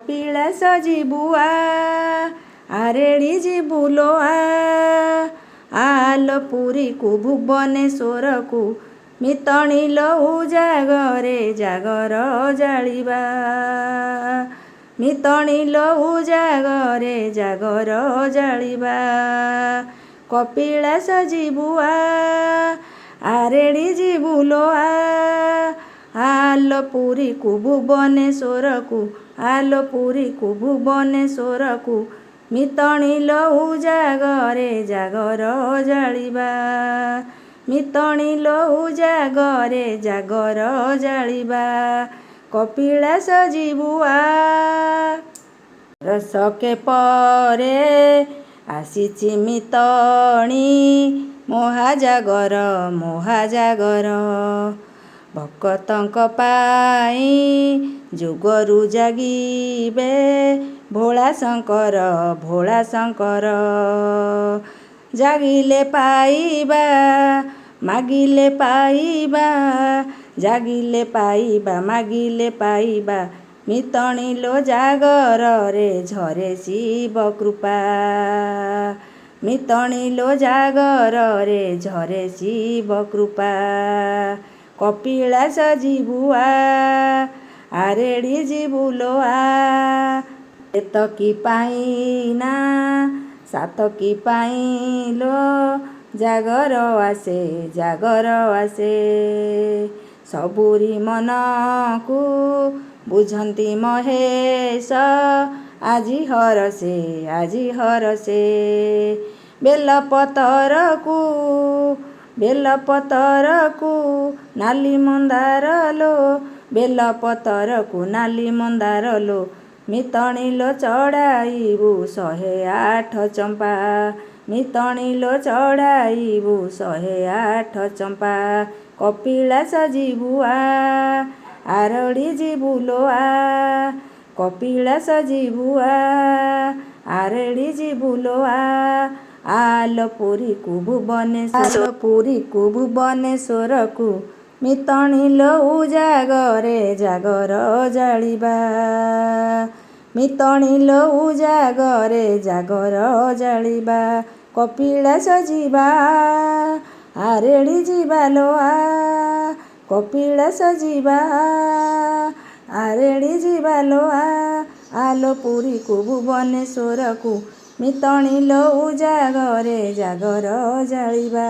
କପିଳାସ ଯିବୁ ଆରେଡ଼ି ଯିବୁ ଲୋ ଆଲୋ ପୁରୀକୁ ଭୁବନେଶ୍ୱରକୁ ମିତଣିଲୋ ଜାଗରେ ଜାଗର ଜାଳିବା ମିତଣିଲୋ ଜାଗରେ ଜାଗର ଜାଳିବା କପିଳାସ ଯିବୁ ଆରେଡ଼ି ଯିବୁ ଲୋ ଆଲୋ ପୁରୀକୁ ଭୁବନେଶ୍ୱରକୁ ଆଲୋ ପୁରୀକୁ ଭୁବନେଶ୍ୱରକୁ ମିତଣିଲୋ ଜାଗରେ ଜାଗର ଜାଳିବା ମିତଣିଲୋ ଜାଗରେ ଜାଗର ଜାଳିବା କପିଳାସ ଯିବୁ ରସକେ ପରେ ଆସିଛି ମିତଣି ମହାଜାଗର ଭକ୍ତଙ୍କ ପାଇଁ ଯୁଗରୁ ଜାଗିବେ ଭୋଳା ଶଙ୍କର ଜାଗିଲେ ପାଇବା ମାଗିଲେ ପାଇବା ଜାଗିଲେ ପାଇବା ମାଗିଲେ ପାଇବା ମିତଣିଲୋ ଜାଗରରେ ଝରେ ଶିବ କୃପା ମିତଣିଲୋ ଜାଗରରେ ଝରେ ଶିବ କୃପା କପିଳାସ ଯିବୁ ଆରେଡ଼ି ଯିବୁ ଲୋ ଏତକି ପାଇଁ ନା ସାତକି ପାଇଁ ଲୋ ଜାଗର ଆସେ ସବୁରି ମନକୁ ବୁଝନ୍ତି ମହେଶ ଆଜି ହରସେ ବେଲପତରକୁ ନାଲି ମନ୍ଦାର ଲୋ ବେଲପତରକୁ ନାଲି ମନ୍ଦାର ଲୋ ମିତଣିଲୋ ଚଢ଼ାଇବୁ 108 ଚମ୍ପା ମିତଣିଲୋ ଚଢ଼ାଇବୁ 108 ଚମ୍ପା କପିଳାସ ଯିବୁ ଆରଡ଼ି ଯିବୁ ଲୋ କପିଳାସ ଯିବୁ ଆରଡ଼ି ଯିବୁ ଲୋ ଆଲୋ ପୁରୀକୁ ଭୁବନେଶ୍ୱରକୁ ମିତଣିଲୋ ଜାଗରେ ଜାଗର ଜାଳିବା ମିତଣିଲୋ ଜାଗରେ ଜାଗର ଜାଳିବା କପିଳାସ ଯିବା ଆରେଡ଼ି ଯିବା ଲୋ କପିଳାସ ଯିବା ଆରେଡ଼ି ଯିବା ଲୋ ଆଲୋ ପୁରୀକୁ ଭୁବନେଶ୍ୱରକୁ ମିତଣିଲୋ ଜାଗରେ ଜାଗର ଜାଳିବା।